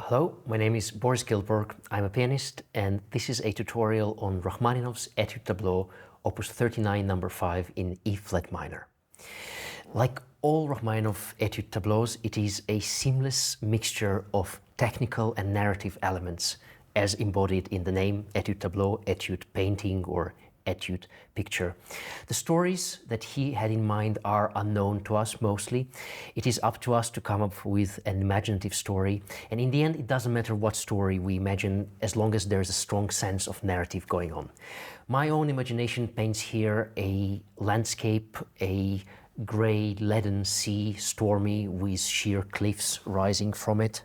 Hello, my name is Boris Giltburg. I'm a pianist, and this is a tutorial on Rachmaninow's Étude-Tableau, Opus 39, number 5 in E-flat minor. Like all Rachmaninov Étude-Tableaus, it is a seamless mixture of technical and narrative elements, as embodied in the name Étude-Tableau, Étude painting, or Étude picture. The stories that he had in mind are unknown to us mostly. It is up to us to come up with an imaginative story, and in the end it doesn't matter what story we imagine as long as there's a strong sense of narrative going on. My own imagination paints here a landscape, a grey leaden sea, stormy, with sheer cliffs rising from it.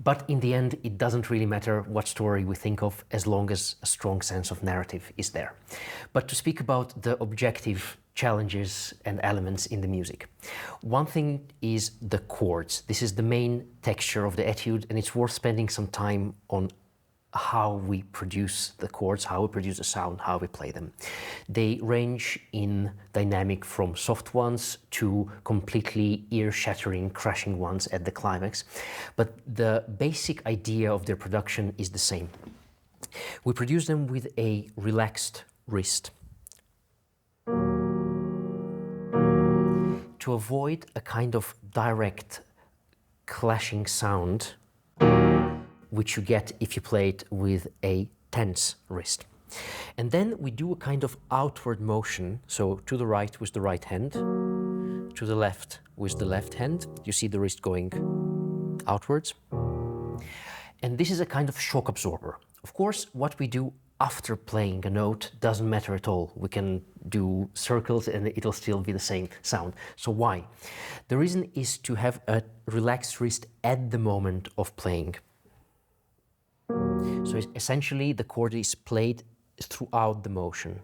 But in the end, it doesn't really matter what story we think of as long as a strong sense of narrative is there. But to speak about the objective challenges and elements in the music. One thing is the chords. This is the main texture of the etude, and it's worth spending some time on how we produce the chords, how we produce the sound, how we play them. They range in dynamic from soft ones to completely ear-shattering, crashing ones at the climax. But the basic idea of their production is the same. We produce them with a relaxed wrist. To avoid a kind of direct clashing sound, which you get if you play it with a tense wrist. And then we do a kind of outward motion, so to the right with the right hand, to the left with the left hand. You see the wrist going outwards. And this is a kind of shock absorber. Of course, what we do after playing a note doesn't matter at all. We can do circles and it'll still be the same sound. So why? The reason is to have a relaxed wrist at the moment of playing. So essentially the chord is played throughout the motion.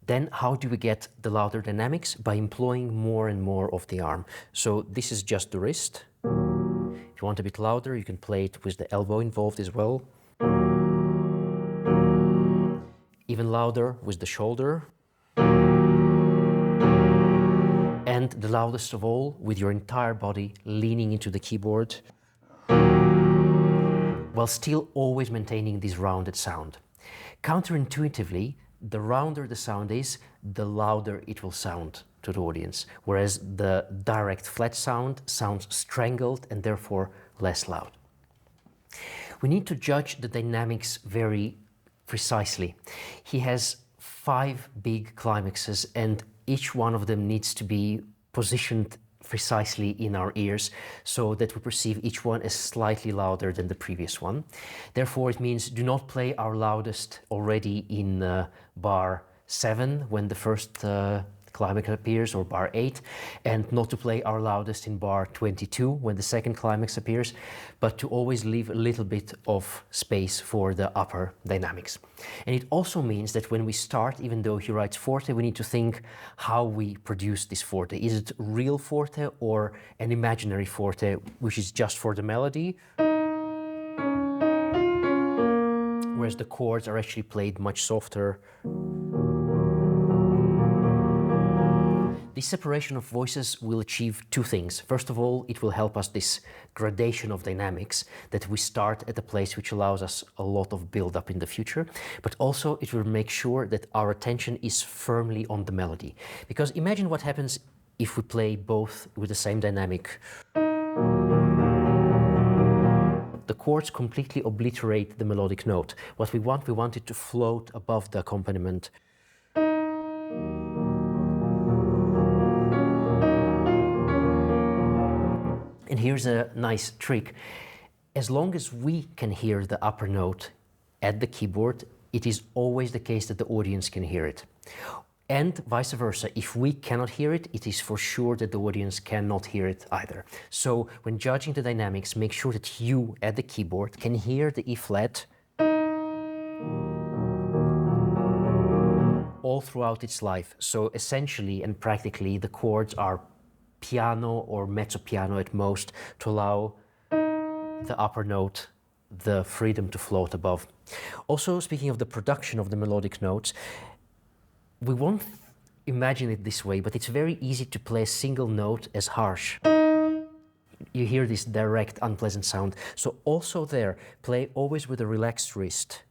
Then how do we get the louder dynamics? By employing more and more of the arm. So this is just the wrist. If you want a bit louder, you can play it with the elbow involved as well. Even louder with the shoulder. And the loudest of all, with your entire body leaning into the keyboard, while still always maintaining this rounded sound. Counterintuitively, the rounder the sound is, the louder it will sound to the audience, whereas the direct flat sound sounds strangled and therefore less loud. We need to judge the dynamics very precisely. He has 5 big climaxes, and each one of them needs to be positioned precisely in our ears so that we perceive each one as slightly louder than the previous one. Therefore, it means do not play our loudest already in bar 7 when the first climax appears, or bar 8, and not to play our loudest in bar 22 when the second climax appears, but to always leave a little bit of space for the upper dynamics. And it also means that when we start, even though he writes forte, we need to think how we produce this forte. Is it real forte or an imaginary forte, which is just for the melody? Whereas the chords are actually played much softer. This separation of voices will achieve 2 things. First of all, it will help us this gradation of dynamics, that we start at a place which allows us a lot of build-up in the future, but also it will make sure that our attention is firmly on the melody. Because imagine what happens if we play both with the same dynamic. The chords completely obliterate the melodic note. What we want it to float above the accompaniment. And here's a nice trick. As long as we can hear the upper note at the keyboard, it is always the case that the audience can hear it. And vice versa. If we cannot hear it, it is for sure that the audience cannot hear it either. So when judging the dynamics, make sure that you at the keyboard can hear the E flat all throughout its life. So essentially and practically, the chords are piano or mezzo piano at most to allow the upper note the freedom to float above. Also, speaking of the production of the melodic notes, we won't imagine it this way, but it's very easy to play a single note as harsh. You hear this direct, unpleasant sound. So also there, play always with a relaxed wrist.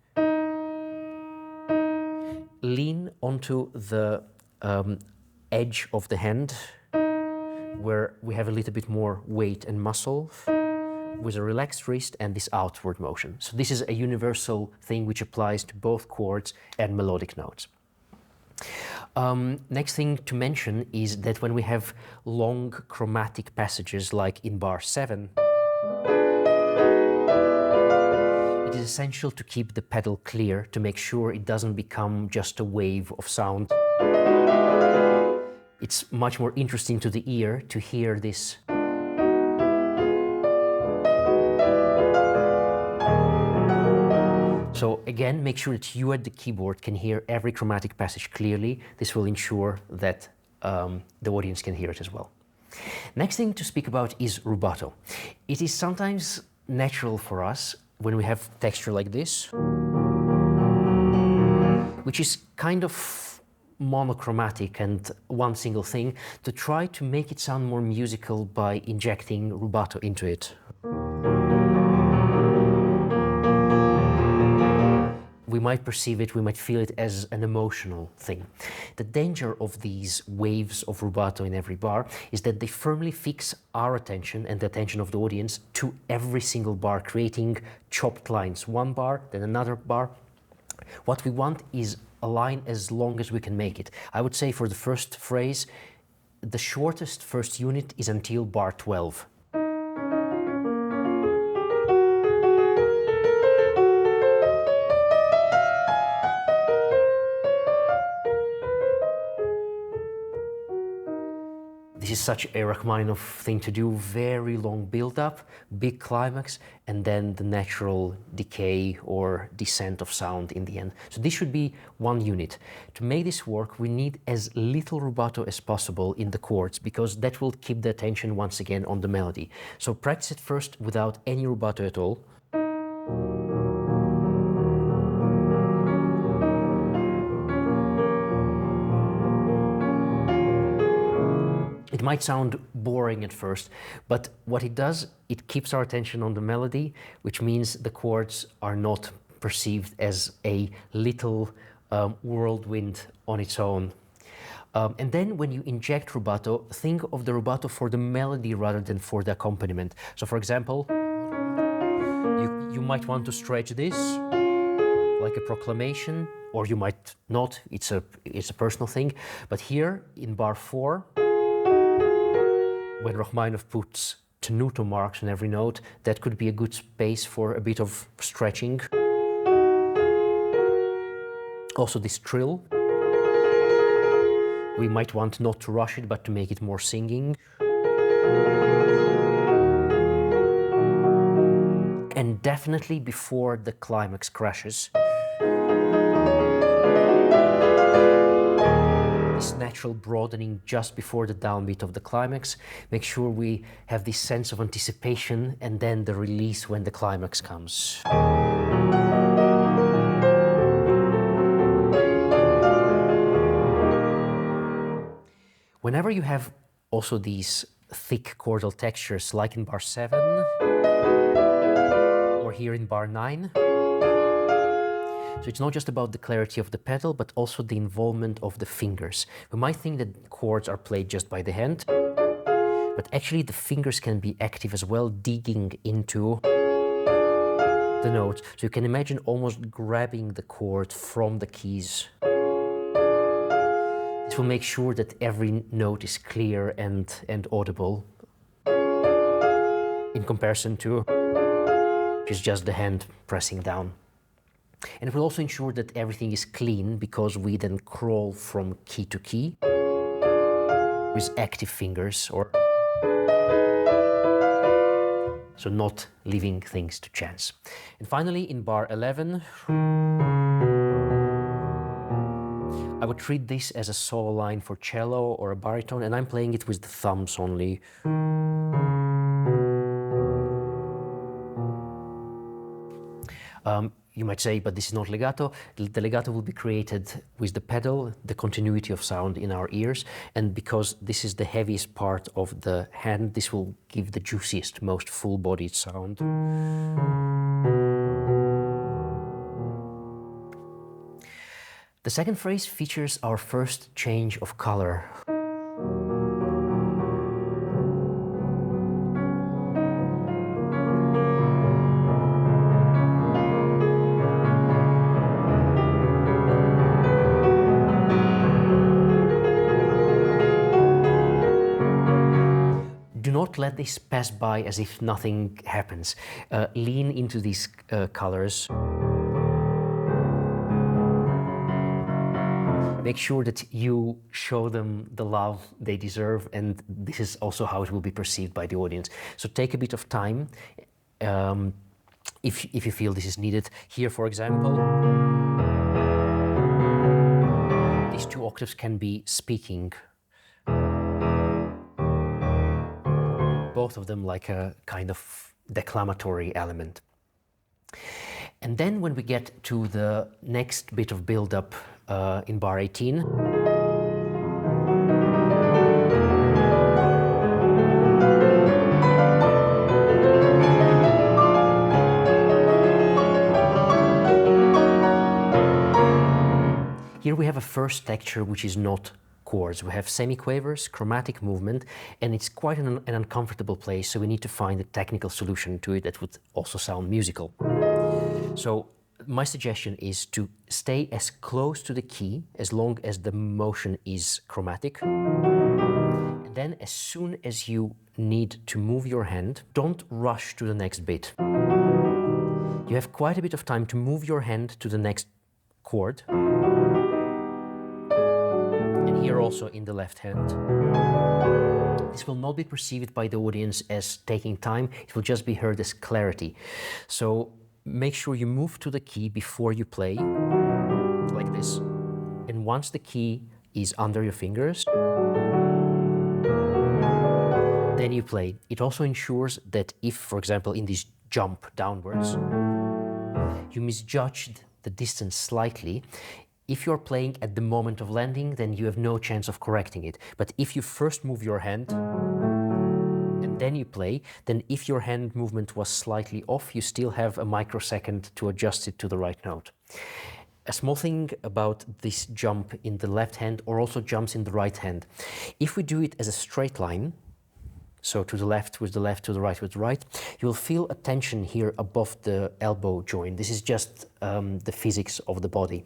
Lean onto the edge of the hand, where we have a little bit more weight and muscle, with a relaxed wrist and this outward motion. So this is a universal thing which applies to both chords and melodic notes. Next thing to mention is that when we have long chromatic passages like in bar 7, it is essential to keep the pedal clear to make sure it doesn't become just a wave of sound. It's much more interesting to the ear to hear this. So again, make sure that you at the keyboard can hear every chromatic passage clearly. This will ensure that the audience can hear it as well. Next thing to speak about is rubato. It is sometimes natural for us when we have texture like this, which is kind of monochromatic and one single thing, to try to make it sound more musical by injecting rubato into it. We might perceive it, we might feel it as an emotional thing. The danger of these waves of rubato in every bar is that they firmly fix our attention and the attention of the audience to every single bar, creating chopped lines. One bar, then another bar. What we want is a line as long as we can make it. I would say for the first phrase, the shortest first unit is until bar 12. This is such a Rachmaninoff thing to do, very long build-up, big climax, and then the natural decay or descent of sound in the end. So this should be one unit. To make this work, we need as little rubato as possible in the chords, because that will keep the attention once again on the melody. So practice it first without any rubato at all. It might sound boring at first, but what it does, it keeps our attention on the melody, which means the chords are not perceived as a little whirlwind on its own. And then when you inject rubato, think of the rubato for the melody rather than for the accompaniment. So for example, you might want to stretch this like a proclamation, or you might not, it's a personal thing. But here in bar 4, when Rachmaninoff puts tenuto marks on every note, that could be a good space for a bit of stretching. Also this trill, we might want not to rush it, but to make it more singing. And definitely before the climax crashes. This natural broadening just before the downbeat of the climax. Make sure we have this sense of anticipation and then the release when the climax comes. Whenever you have also these thick chordal textures, like in bar 7 or here in bar 9, so it's not just about the clarity of the pedal, but also the involvement of the fingers. We might think that chords are played just by the hand, but actually the fingers can be active as well, digging into the notes. So you can imagine almost grabbing the chord from the keys. This will make sure that every note is clear and audible in comparison to just the hand pressing down. And it will also ensure that everything is clean, because we then crawl from key to key with active fingers, so not leaving things to chance. And finally, in bar 11, I would treat this as a solo line for cello or a baritone, and I'm playing it with the thumbs only. You might say, but this is not legato. The legato will be created with the pedal, the continuity of sound in our ears, and because this is the heaviest part of the hand, this will give the juiciest, most full-bodied sound. The second phrase features our first change of color. Do not let this pass by as if nothing happens. Lean into these colors. Make sure that you show them the love they deserve, and this is also how it will be perceived by the audience. So take a bit of time if you feel this is needed. Here, for example, these two octaves can be speaking. Both of them like a kind of declamatory element. And then when we get to the next bit of build-up in bar 18, here we have a first texture which is not chords. We have semiquavers, chromatic movement, and it's quite an uncomfortable place, so we need to find a technical solution to it that would also sound musical. So my suggestion is to stay as close to the key as long as the motion is chromatic. And then as soon as you need to move your hand, don't rush to the next bit. You have quite a bit of time to move your hand to the next chord. And here also in the left hand. This will not be perceived by the audience as taking time, it will just be heard as clarity. So make sure you move to the key before you play, like this. And once the key is under your fingers, then you play. It also ensures that if, for example, in this jump downwards, you misjudged the distance slightly, if you're playing at the moment of landing, then you have no chance of correcting it. But if you first move your hand and then you play, then if your hand movement was slightly off, you still have a microsecond to adjust it to the right note. A small thing about this jump in the left hand, or also jumps in the right hand. If we do it as a straight line, so to the left with the left, to the right with the right, you'll feel a tension here above the elbow joint. This is just the physics of the body.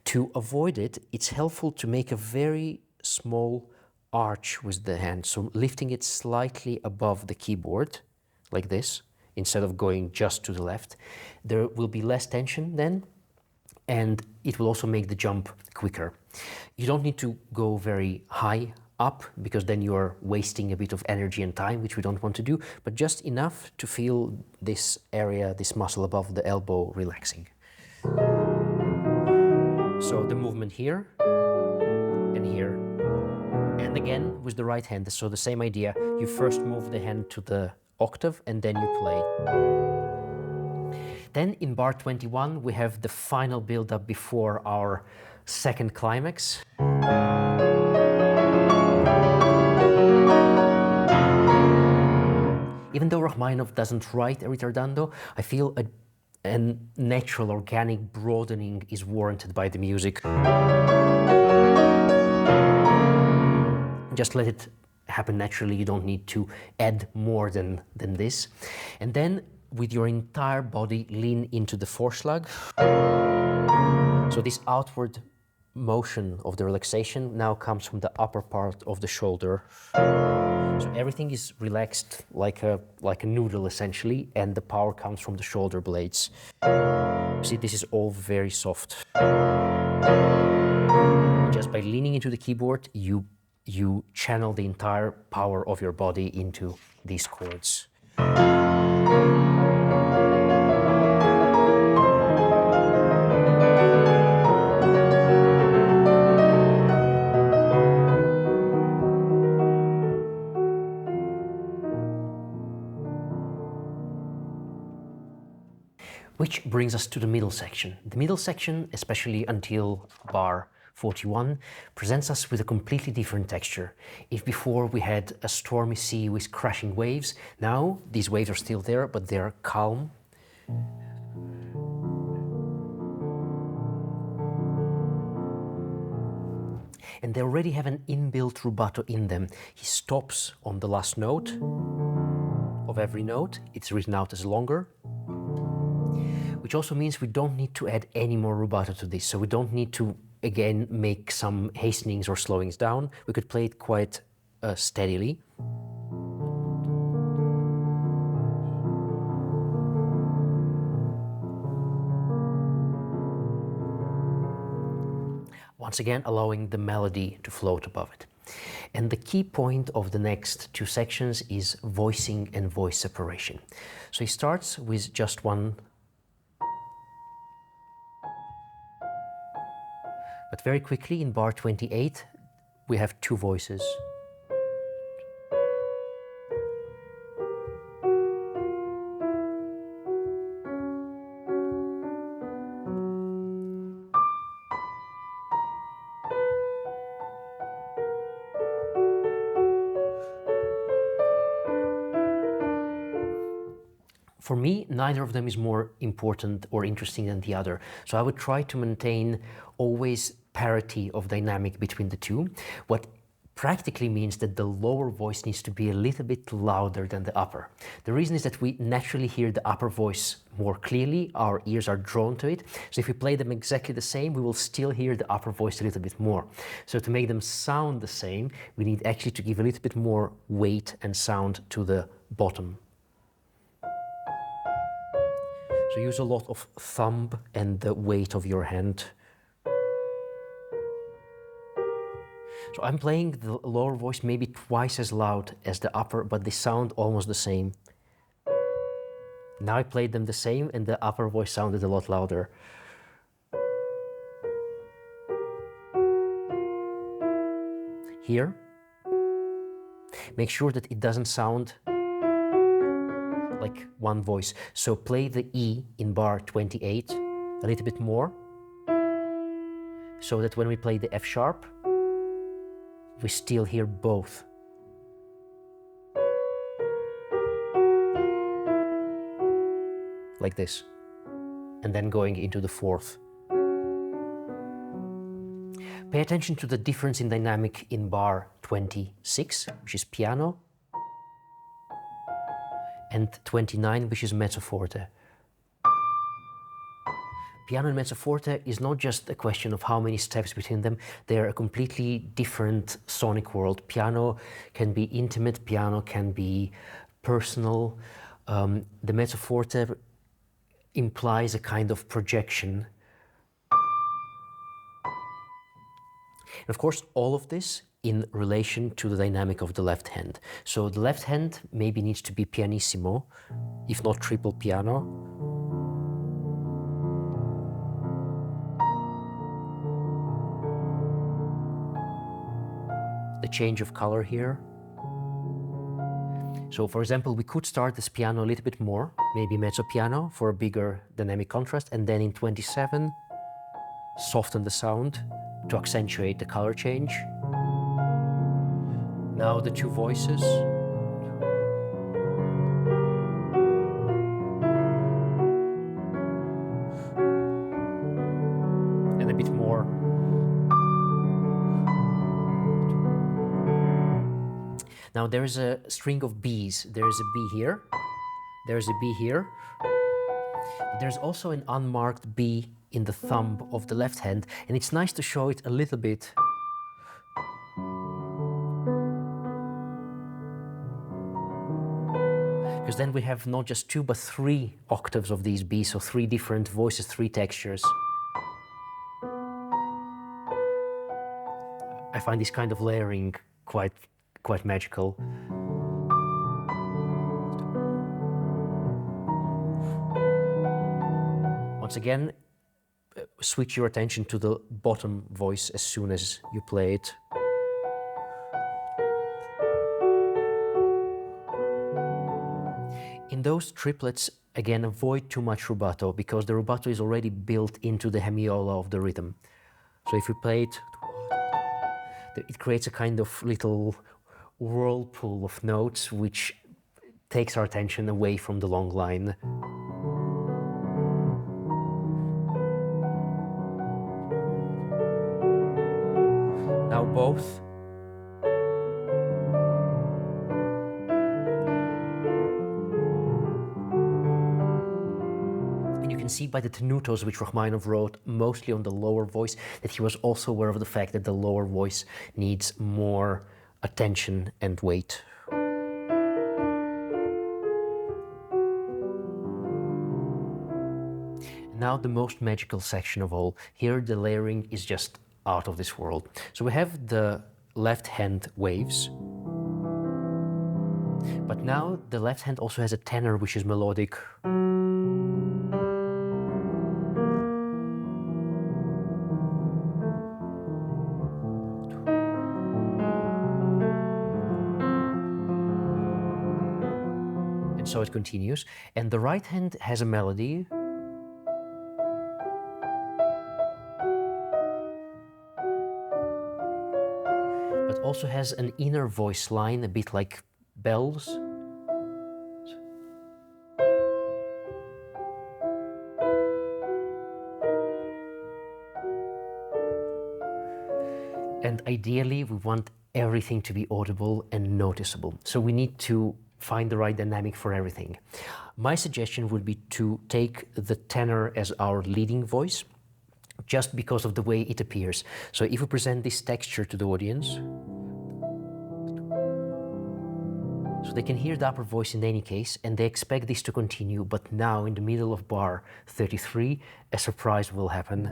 To avoid it, it's helpful to make a very small arch with the hand, so lifting it slightly above the keyboard, like this, instead of going just to the left. There will be less tension then, and it will also make the jump quicker. You don't need to go very high up, because then you are wasting a bit of energy and time, which we don't want to do, but just enough to feel this area, this muscle above the elbow relaxing. So the movement here and here, and again with the right hand. So the same idea, you first move the hand to the octave and then you play. Then in bar 21 we have the final build-up before our second climax. Even though Rachmaninow doesn't write a ritardando, I feel a natural, organic broadening is warranted by the music. Just let it happen naturally, you don't need to add more than this. And then with your entire body, lean into the Vorschlag. So this outward motion of the relaxation now comes from the upper part of the shoulder. So everything is relaxed like a noodle essentially, and the power comes from the shoulder blades. See, this is all very soft. Just by leaning into the keyboard, you channel the entire power of your body into these chords. Which brings us to the middle section. The middle section, especially until bar 41, presents us with a completely different texture. If before we had a stormy sea with crashing waves, now these waves are still there, but they're calm. And they already have an inbuilt rubato in them. He stops on the last note of every note. It's written out as longer, which also means we don't need to add any more rubato to this. So we don't need to, again, make some hastenings or slowings down. We could play it quite steadily. Once again, allowing the melody to float above it. And the key point of the next two sections is voicing and voice separation. So he starts with just one, but very quickly in bar 28, we have two voices. For me, neither of them is more important or interesting than the other. So I would try to maintain always parity of dynamic between the two. What practically means that the lower voice needs to be a little bit louder than the upper. The reason is that we naturally hear the upper voice more clearly. Our ears are drawn to it. So if we play them exactly the same, we will still hear the upper voice a little bit more. So to make them sound the same, we need actually to give a little bit more weight and sound to the bottom. So use a lot of thumb and the weight of your hand. So I'm playing the lower voice maybe twice as loud as the upper, but they sound almost the same. Now I played them the same and the upper voice sounded a lot louder. Here, make sure that it doesn't sound like one voice. So play the E in bar 28 a little bit more, so that when we play the F sharp, we still hear both. Like this. And then going into the fourth. Pay attention to the difference in dynamic in bar 26, which is piano, and 29, which is mezzo forte. Piano and mezzo forte is not just a question of how many steps between them, they're a completely different sonic world. Piano can be intimate, piano can be personal. The mezzo forte implies a kind of projection. And of course, all of this in relation to the dynamic of the left hand. So the left hand maybe needs to be pianissimo, if not triple piano. The change of color here. So for example, we could start this piano a little bit more, maybe mezzo piano for a bigger dynamic contrast, and then in 27, soften the sound to accentuate the color change. Now the two voices. And a bit more. Now there is a string of Bs. There is a B here. There's a B here. But there's also an unmarked B in the thumb of the left hand, and it's nice to show it a little bit. Because then we have not just two, but three octaves of these Bs, so three different voices, three textures. I find this kind of layering quite magical. Once again, switch your attention to the bottom voice as soon as you play it. In those triplets, again, avoid too much rubato because the rubato is already built into the hemiola of the rhythm. So if we play it creates a kind of little whirlpool of notes which takes our attention away from the long line. Now both. And you can see by the tenutos which Rachmaninow wrote mostly on the lower voice that he was also aware of the fact that the lower voice needs more attention and weight. Now the most magical section of all. Here the layering is just out of this world. So we have the left hand waves, but now the left hand also has a tenor which is melodic. And so it continues. And the right hand has a melody. But also has an inner voice line, a bit like bells. And ideally, we want everything to be audible and noticeable. So we need to find the right dynamic for everything. My suggestion would be to take the tenor as our leading voice, just because of the way it appears. So if we present this texture to the audience, so they can hear the upper voice in any case, and they expect this to continue, but now in the middle of bar 33, a surprise will happen.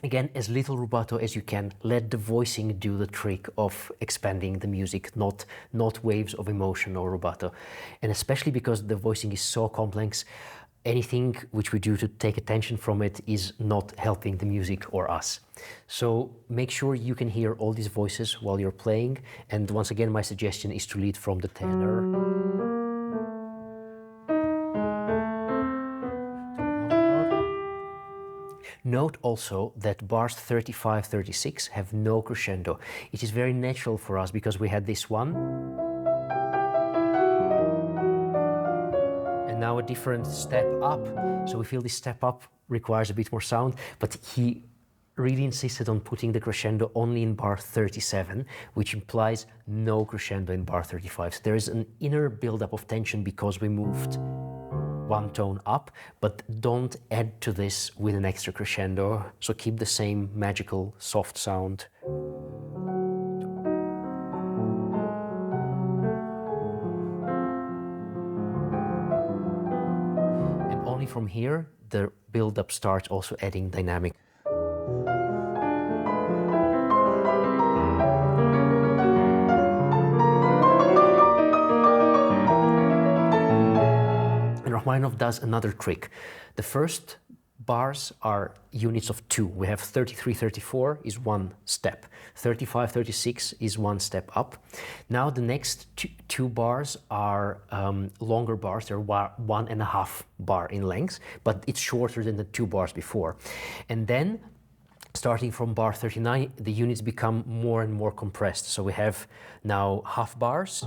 Again, as little rubato as you can. Let the voicing do the trick of expanding the music, not waves of emotion or rubato. And especially because the voicing is so complex, anything which we do to take attention from it is not helping the music or us. So make sure you can hear all these voices while you're playing. And once again, my suggestion is to lead from the tenor. Note also that bars 35, 36 have no crescendo. It is very natural for us because we had this one. And now a different step up. So we feel this step up requires a bit more sound, but he really insisted on putting the crescendo only in bar 37, which implies no crescendo in bar 35. So there is an inner buildup of tension because we moved one tone up, but don't add to this with an extra crescendo. So keep the same magical soft sound. And only from here, the build-up starts also adding dynamic. Rachmaninow does another trick. The first bars are units of 2. We have 33, 34 is one step. 35, 36 is one step up. Now the next two bars are longer bars. They're 1.5 bar in length, but it's shorter than the 2 bars before. And then starting from bar 39, the units become more and more compressed. So we have now half bars.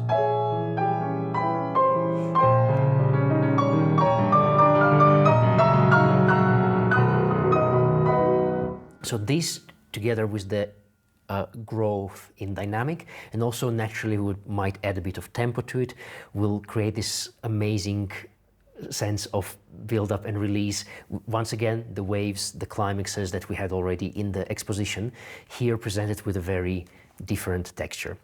So this, together with the growth in dynamic, and also naturally we might add a bit of tempo to it, will create this amazing sense of build-up and release. Once again, the waves, the climaxes that we had already in the exposition, here presented with a very different texture.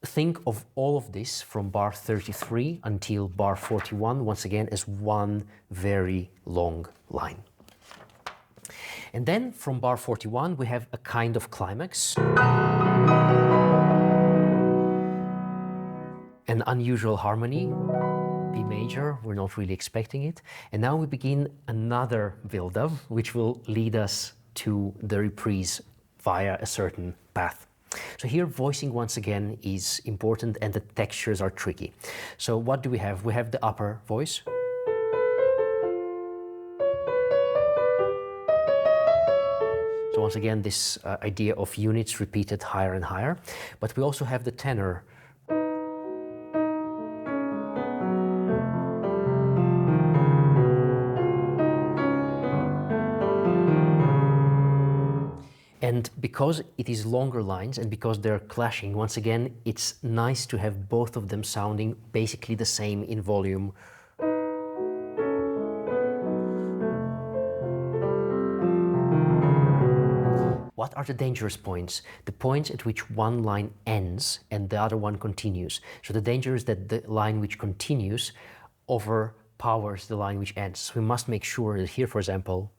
Think of all of this from bar 33 until bar 41, once again, as one very long line. And then from bar 41, we have a kind of climax. An unusual harmony, B major, we're not really expecting it. And now we begin another build-up, which will lead us to the reprise via a certain path. So here voicing once again is important and the textures are tricky. So what do we have? We have the upper voice. So once again, this idea of units repeated higher and higher. But we also have the tenor. And because it is longer lines and because they're clashing, once again, it's nice to have both of them sounding basically the same in volume. What are the dangerous points? The points at which one line ends and the other one continues. So the danger is that the line which continues overpowers the line which ends. So we must make sure that here, for example,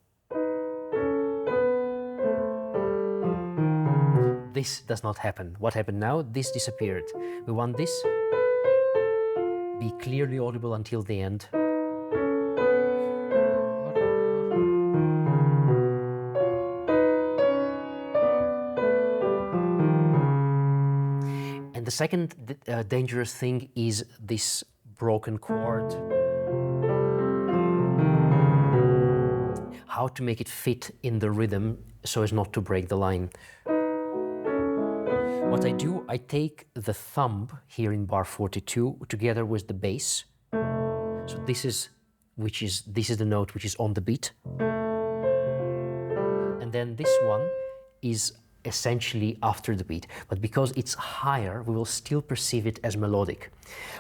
this does not happen. What happened now? This disappeared. We want this be clearly audible until the end. And the second dangerous thing is this broken chord. How to make it fit in the rhythm so as not to break the line. What I do, I take the thumb here in bar 42 together with the bass. So this is the note which is on the beat. And then this one is essentially after the beat. But because it's higher, we will still perceive it as melodic.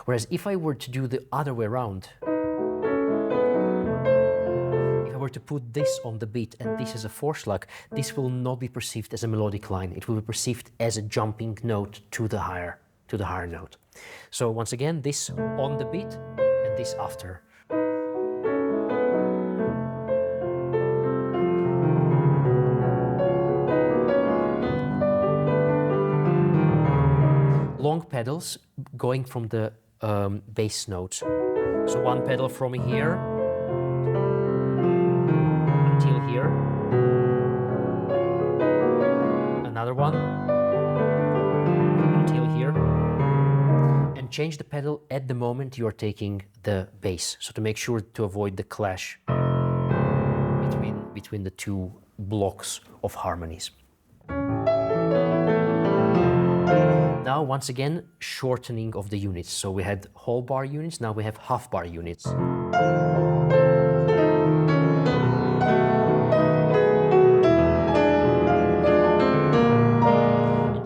Whereas if I were to do the other way around, to put this on the beat and this as a Vorschlag, this will not be perceived as a melodic line. It will be perceived as a jumping note to the higher note. So once again, this on the beat and this after. Long pedals going from the bass notes. So one pedal from here until here, another one until here, and change the pedal at the moment you are taking the bass. So to make sure to avoid the clash between the two blocks of harmonies. Now once again, shortening of the units. So we had whole bar units, now we have half bar units.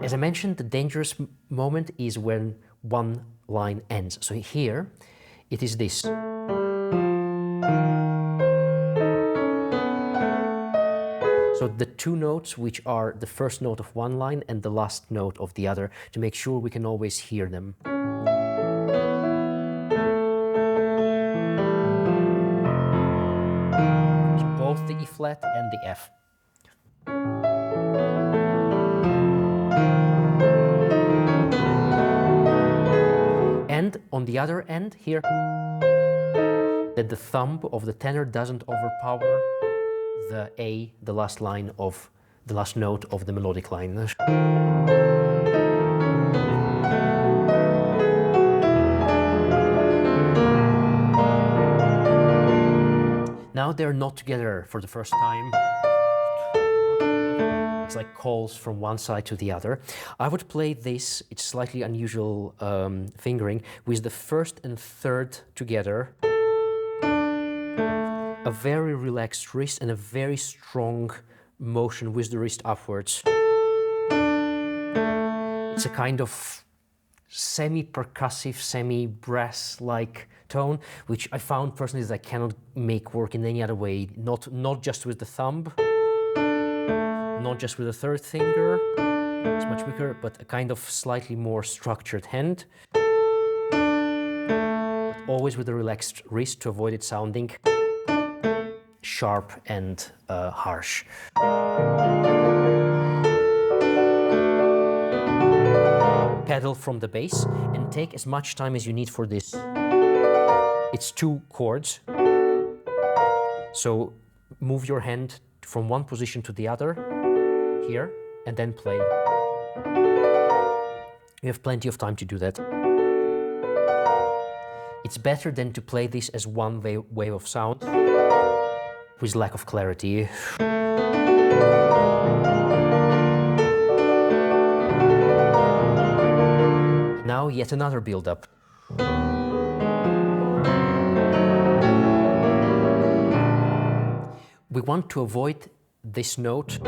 As I mentioned, the dangerous moment is when one line ends. So here, it is this. So the two notes which are the first note of one line and the last note of the other, to make sure we can always hear them. So both the E flat and the F. And on the other end here, that the thumb of the tenor doesn't overpower the A, the last line of the last note of the melodic line. Now they're not together for the first time. It's like calls from one side to the other. I would play this, it's slightly unusual fingering, with the first and third together. A very relaxed wrist and a very strong motion with the wrist upwards. It's a kind of semi-percussive, semi-brass-like tone, which I found personally that I cannot make work in any other way. Not just with the thumb, not just with the third finger, it's much weaker, but a kind of slightly more structured hand. But always with a relaxed wrist to avoid it sounding sharp and harsh. pedal from the bass and take as much time as you need for this. It's 2 chords. So move your hand from one position to the other, here, and then play. You have plenty of time to do that. It's better than to play this as one wave of sound with lack of clarity. Now yet another build-up. We want to avoid this note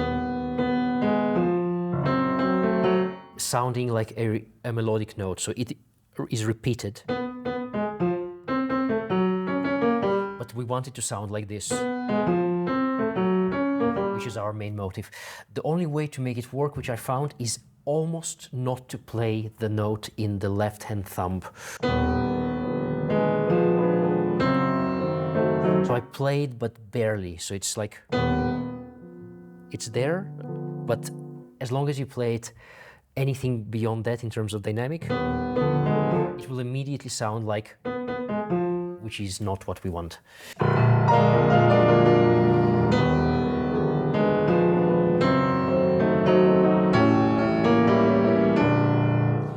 sounding like a melodic note, so it is repeated. But we want it to sound like this, which is our main motive. The only way to make it work, which I found, is almost not to play the note in the left-hand thumb. So I played, but barely. So it's like, it's there, but as long as you play it, anything beyond that in terms of dynamic, it will immediately sound like, which is not what we want.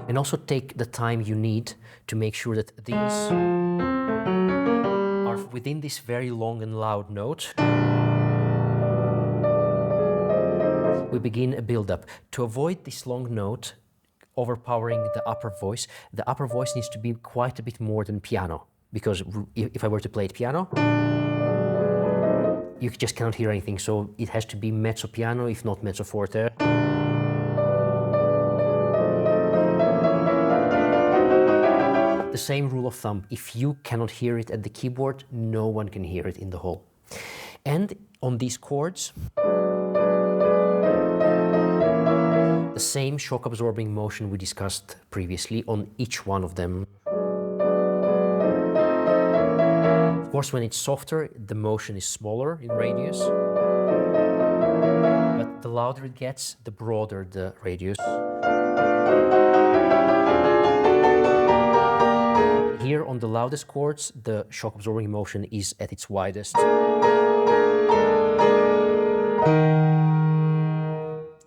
And also take the time you need to make sure that these are within this very long and loud note. We begin a build-up. To avoid this long note overpowering the upper voice needs to be quite a bit more than piano, because if I were to play it piano, you just cannot hear anything, so it has to be mezzo piano, if not mezzo forte. The same rule of thumb, if you cannot hear it at the keyboard, no one can hear it in the hall. And on these chords, the same shock-absorbing motion we discussed previously on each one of them. Of course, when it's softer, the motion is smaller in radius, but the louder it gets, the broader the radius. Here on the loudest chords, the shock-absorbing motion is at its widest.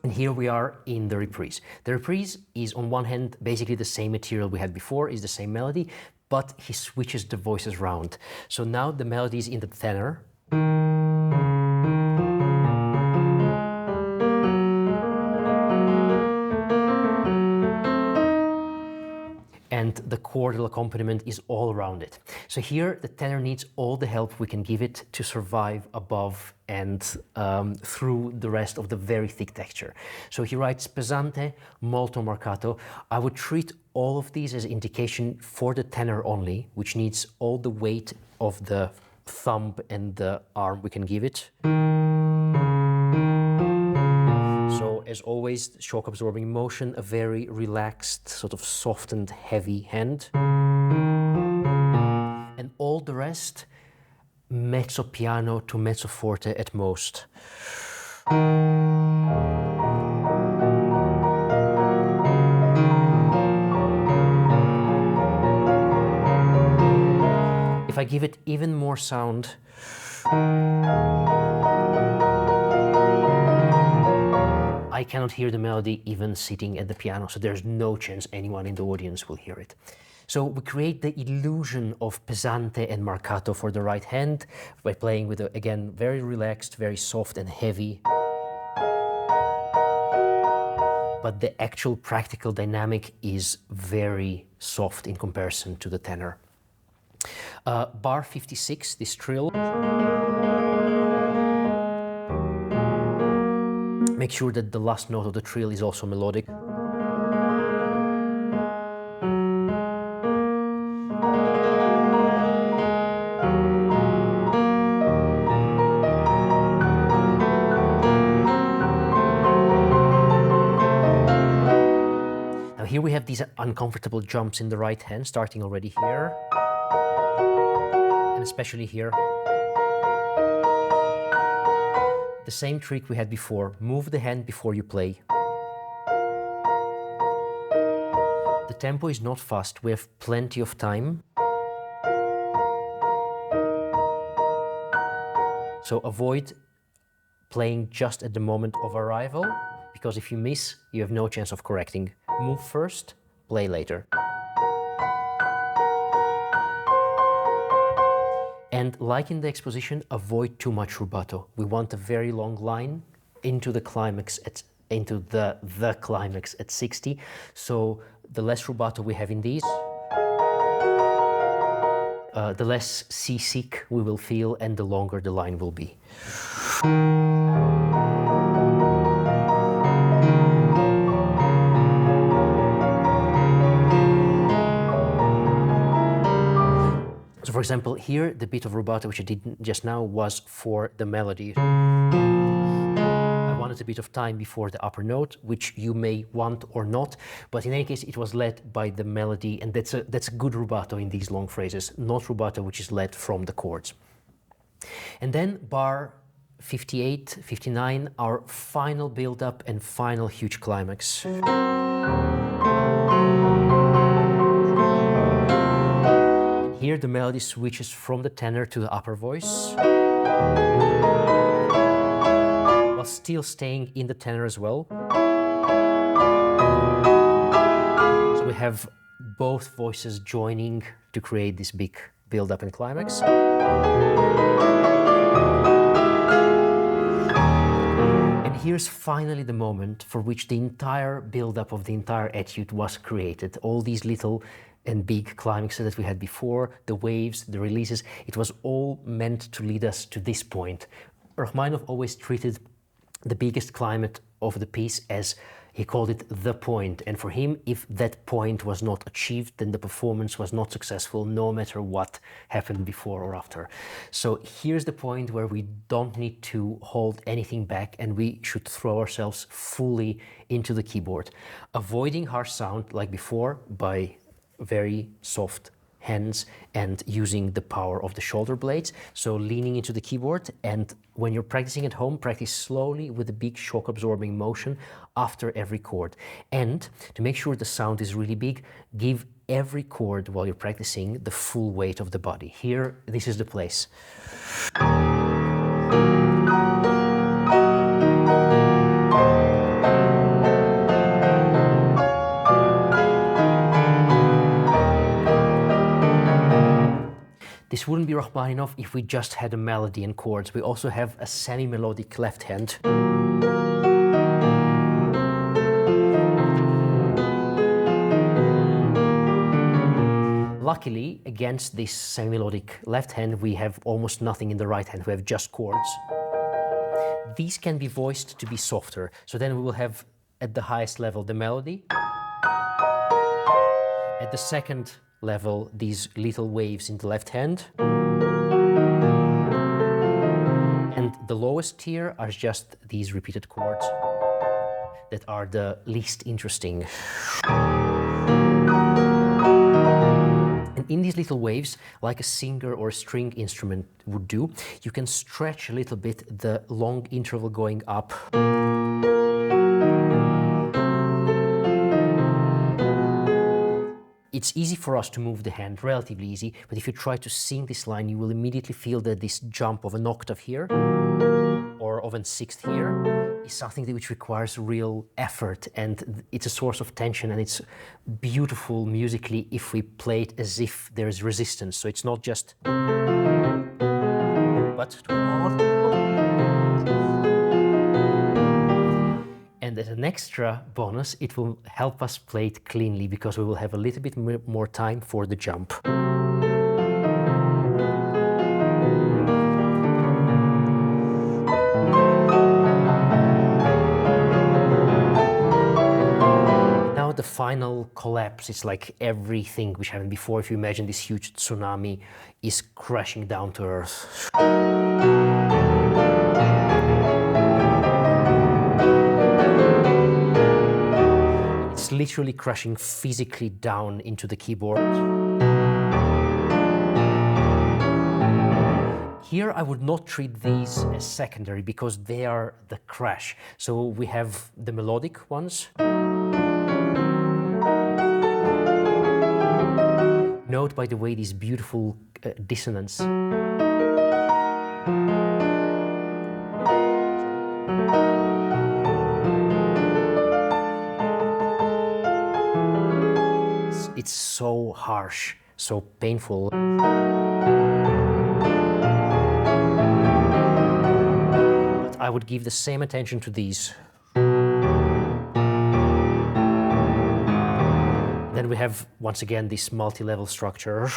And here we are in the reprise. The reprise is on one hand basically the same material we had before, is the same melody, but he switches the voices round. So now the melody is in the tenor. And the chordal accompaniment is all around it. So here the tenor needs all the help we can give it to survive above and through the rest of the very thick texture. So he writes pesante, molto marcato. I would treat all of these as indication for the tenor only, which needs all the weight of the thumb and the arm we can give it. So as always, shock-absorbing motion, a very relaxed, sort of soft and heavy hand. And all the rest, mezzo piano to mezzo forte at most. If I give it even more sound, I cannot hear the melody even sitting at the piano, so there's no chance anyone in the audience will hear it. So we create the illusion of pesante and marcato for the right hand by playing with, again, very relaxed, very soft and heavy. But the actual practical dynamic is very soft in comparison to the tenor. Bar 56, this trill. Make sure that the last note of the trill is also melodic. Now here we have these uncomfortable jumps in the right hand, starting already here, and especially here. The same trick we had before, move the hand before you play. tempo is not fast, we have plenty of time. So avoid playing just at the moment of arrival, because if you miss, you have no chance of correcting. Move first, play later. And like in the exposition, avoid too much rubato. We want a very long line into the climax into the climax at 60. So the less rubato we have in these, the less seasick we will feel and the longer the line will be. So for example, here the bit of rubato which I did just now was for the melody. I wanted a bit of time before the upper note, which you may want or not, but in any case it was led by the melody, and that's a good rubato in these long phrases, not rubato which is led from the chords. And then bar 58, 59, our final build-up and final huge climax. Here the melody switches from the tenor to the upper voice, while still staying in the tenor as well. So we have both voices joining to create this big build-up and climax. And here's finally the moment for which the entire build-up of the entire etude was created. All these little and big climaxes that we had before, the waves, the releases, it was all meant to lead us to this point. Rachmaninow always treated the biggest climax of the piece as, he called it the point, and for him, if that point was not achieved, then the performance was not successful, no matter what happened before or after. So here's the point where we don't need to hold anything back and we should throw ourselves fully into the keyboard, avoiding harsh sound like before by very soft hands and using the power of the shoulder blades. So leaning into the keyboard, and when you're practicing at home, practice slowly with a big shock absorbing motion after every chord. And to make sure the sound is really big, give every chord while you're practicing the full weight of the body. Here, this is the place. This wouldn't be Rachmaninow if we just had a melody and chords. We also have a semi-melodic left hand. Luckily, against this semi-melodic left hand, we have almost nothing in the right hand. We have just chords. These can be voiced to be softer. So then we will have, at the highest level, the melody. At the second level, these little waves in the left hand. And the lowest tier are just these repeated chords that are the least interesting. And in these little waves, like a singer or a string instrument would do, you can stretch a little bit the long interval going up. It's easy for us to move the hand, relatively easy, but if you try to sing this line, you will immediately feel that this jump of an octave here, or of a sixth here, is something which requires real effort, and it's a source of tension, and it's beautiful musically if we play it as if there's resistance. So it's not just, but and as an extra bonus, it will help us play it cleanly because we will have a little bit more time for the jump. Now the final collapse, it's like everything which happened before. If you imagine this huge tsunami is crashing down to earth. It's literally crashing physically down into the keyboard. Here I would not treat these as secondary because they are the crash. So we have the melodic ones. Note, by the way, this beautiful dissonance. It's so harsh, so painful. But I would give the same attention to these. Then we have, once again, this multi-level structure.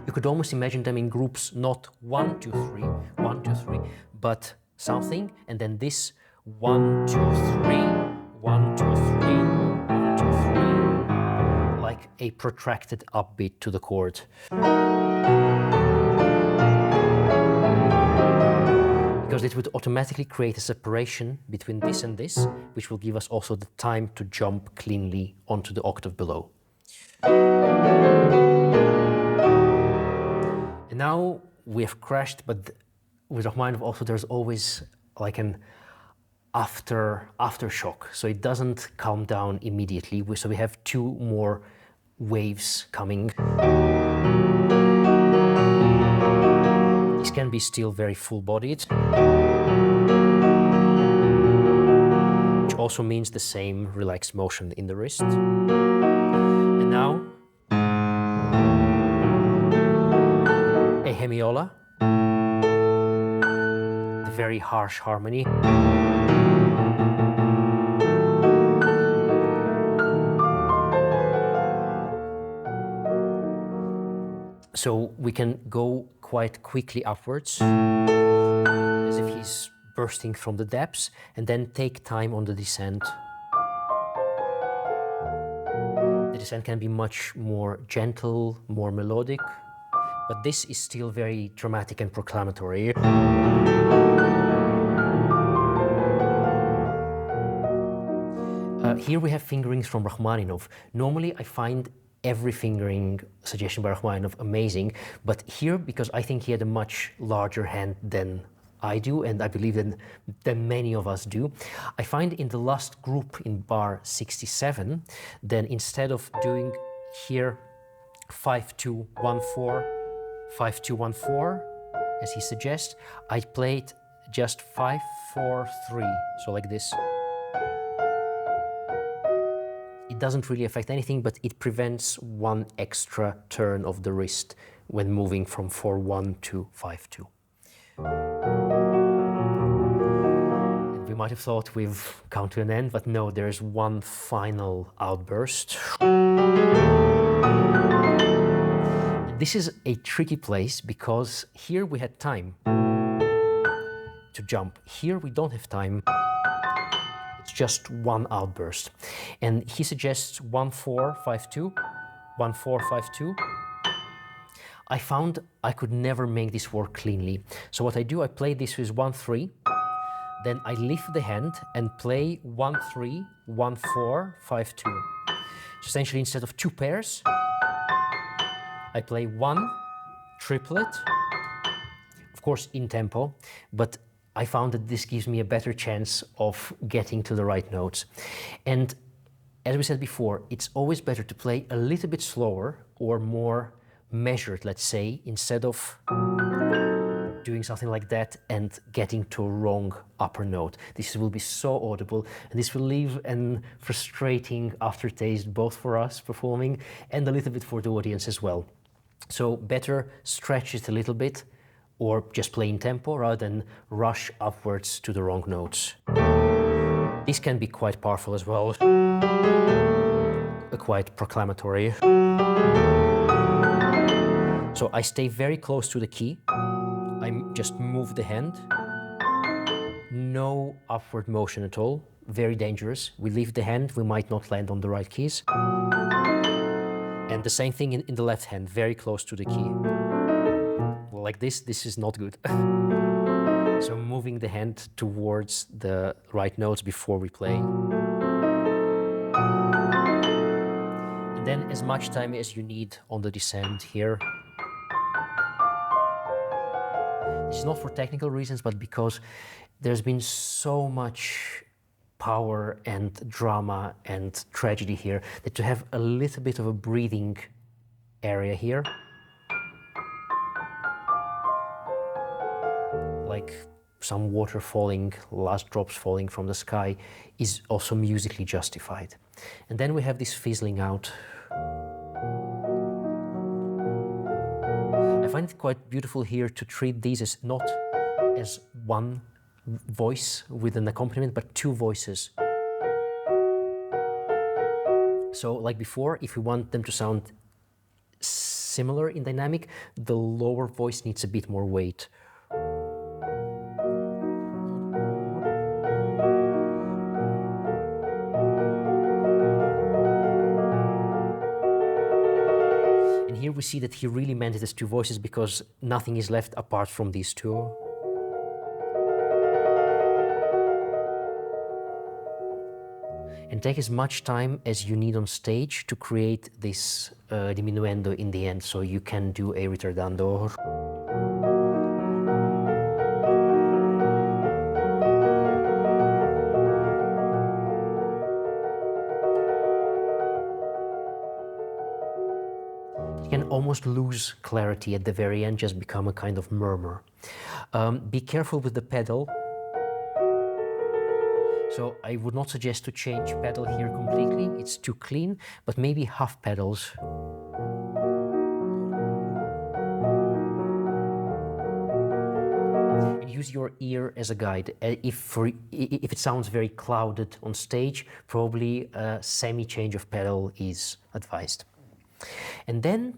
You could almost imagine them in groups, not 1, 2, 3, 1, 2, 3, but something, and then this 1, 2, 3, 1, 2, 3, 1, 2, 3, like a protracted upbeat to the chord. Because it would automatically create a separation between this and this, which will give us also the time to jump cleanly onto the octave below. And now we have crashed, but with Rachmaninoff also there's always like an aftershock, so it doesn't calm down immediately. So we have 2 more waves coming. This can be still very full-bodied, which also means the same relaxed motion in the wrist. And now a hemiola, the very harsh harmony. So we can go quite quickly upwards, as if he's bursting from the depths, and then take time on the descent. The descent can be much more gentle, more melodic, but this is still very dramatic and proclamatory. Here we have fingerings from Rachmaninoff. Normally I find every fingering suggestion by Rachmaninoff amazing, but here, because I think he had a much larger hand than I do, and I believe than many of us do, I find in the last group in bar 67, then instead of doing here 5-2-1-4, 5-2-1-4, as he suggests, I played just 5-4-3, so like this. It doesn't really affect anything, but it prevents 1 extra turn of the wrist when moving from 4-1 to 5-2. And we might have thought we've come to an end, but no, there's one final outburst. This is a tricky place because here we had time to jump. Here we don't have time. It's just one outburst. And he suggests 1-4-5-2, 1-4-5-2. I found I could never make this work cleanly. So what I do, I play this with 1-3, then I lift the hand and play 1-3, 1-4, 5-2. So essentially, instead of 2 pairs, I play 1 triplet, of course in tempo, but I found that this gives me a better chance of getting to the right notes. And as we said before, it's always better to play a little bit slower or more measured, let's say, instead of doing something like that and getting to a wrong upper note. This will be so audible, and this will leave a frustrating aftertaste both for us performing and a little bit for the audience as well. So better stretch it a little bit, or just play in tempo rather than rush upwards to the wrong notes. This can be quite powerful as well, quite proclamatory. So I stay very close to the key. I just move the hand. No upward motion at all, very dangerous. We leave the hand, we might not land on the right keys. And the same thing in the left hand, very close to the key. Like this is not good. So moving the hand towards the right notes before we play. And then as much time as you need on the descent here. This is not for technical reasons, but because there's been so much power and drama and tragedy here, that to have a little bit of a breathing area here, like some water falling, last drops falling from the sky, is also musically justified. And then we have this fizzling out. I find it quite beautiful here to treat these as not as one voice with an accompaniment, but two voices. So like before, if we want them to sound similar in dynamic, the lower voice needs a bit more weight. And here we see that he really meant it as two voices because nothing is left apart from these two. And take as much time as you need on stage to create this diminuendo in the end, so you can do a ritardando. You can almost lose clarity at the very end, just become a kind of murmur. Be careful with the pedal. So I would not suggest to change pedal here completely, it's too clean, but maybe half pedals. And use your ear as a guide. If it sounds very clouded on stage, probably a semi-change of pedal is advised. And then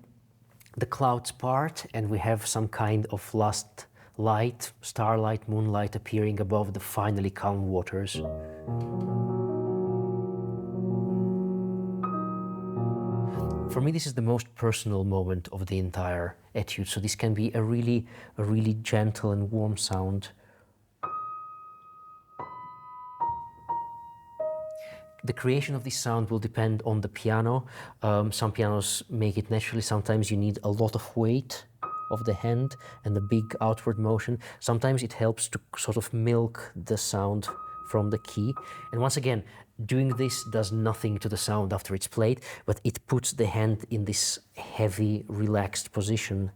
the clouds part, and we have some kind of last light, starlight, moonlight appearing above the finally calm waters. For me, this is the most personal moment of the entire etude, so this can be a really gentle and warm sound. The creation of this sound will depend on the piano. Some pianos make it naturally, sometimes you need a lot of weight of the hand and a big outward motion. Sometimes it helps to sort of milk the sound from the key. And once again, doing this does nothing to the sound after it's played, but it puts the hand in this heavy, relaxed position,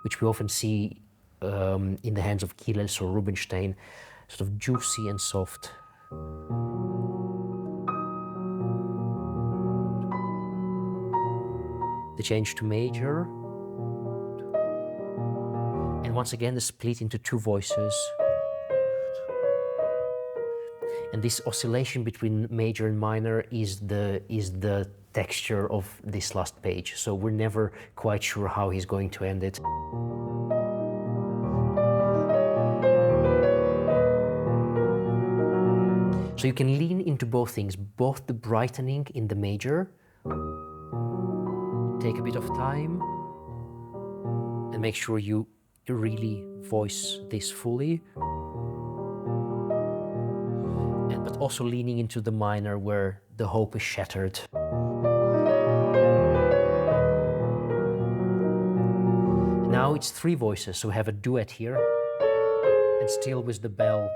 which we often see in the hands of Gilels or Rubinstein, sort of juicy and soft. The change to major. And once again, the split into two voices. And this oscillation between major and minor is the texture of this last page. So we're never quite sure how he's going to end it. So you can lean into both things, both the brightening in the major, take a bit of time, and make sure you really voice this fully. But also leaning into the minor where the hope is shattered. Now it's three voices, so we have a duet here, and still with the bell.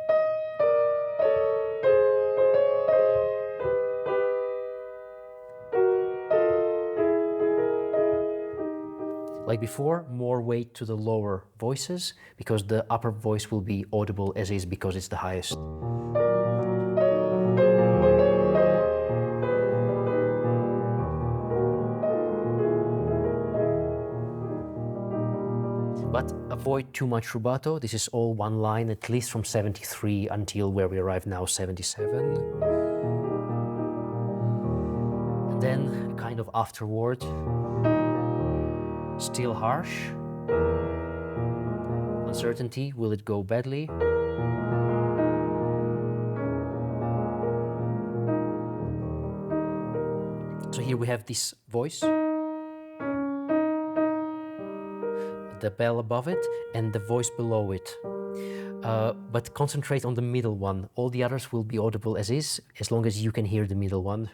Like before, more weight to the lower voices, because the upper voice will be audible as is because it's the highest. But avoid too much rubato. This is all one line, at least from 73 until where we arrive now, 77. And then kind of afterward. Still harsh. Uncertainty, will it go badly? So here we have this voice, the bell above it, and the voice below it. But concentrate on the middle one. All the others will be audible as is, as long as you can hear the middle one.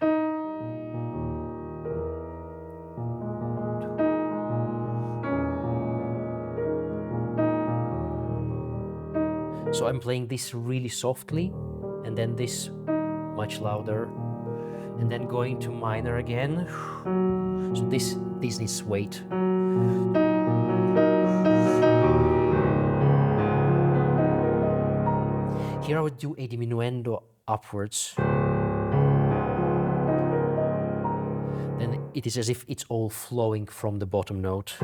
So I'm playing this really softly, and then this much louder, and then going to minor again. So this needs weight. Here I would do a diminuendo upwards. Then it is as if it's all flowing from the bottom note.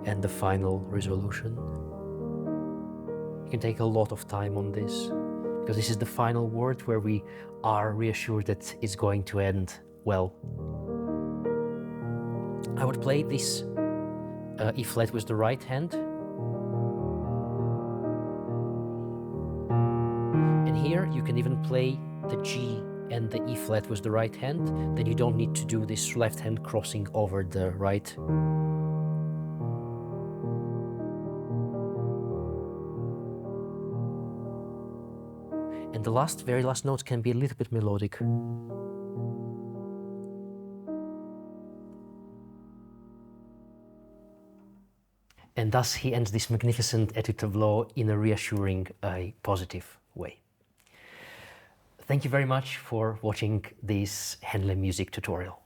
And the final resolution. You can take a lot of time on this, because this is the final word where we are reassured that it's going to end well. I would play this E flat with the right hand. And here you can even play the G and the E flat with the right hand. Then you don't need to do this left hand crossing over the right. And the very last notes can be a little bit melodic. And thus he ends this magnificent Étude-Tableau in a reassuring, positive way. Thank you very much for watching this Handel music tutorial.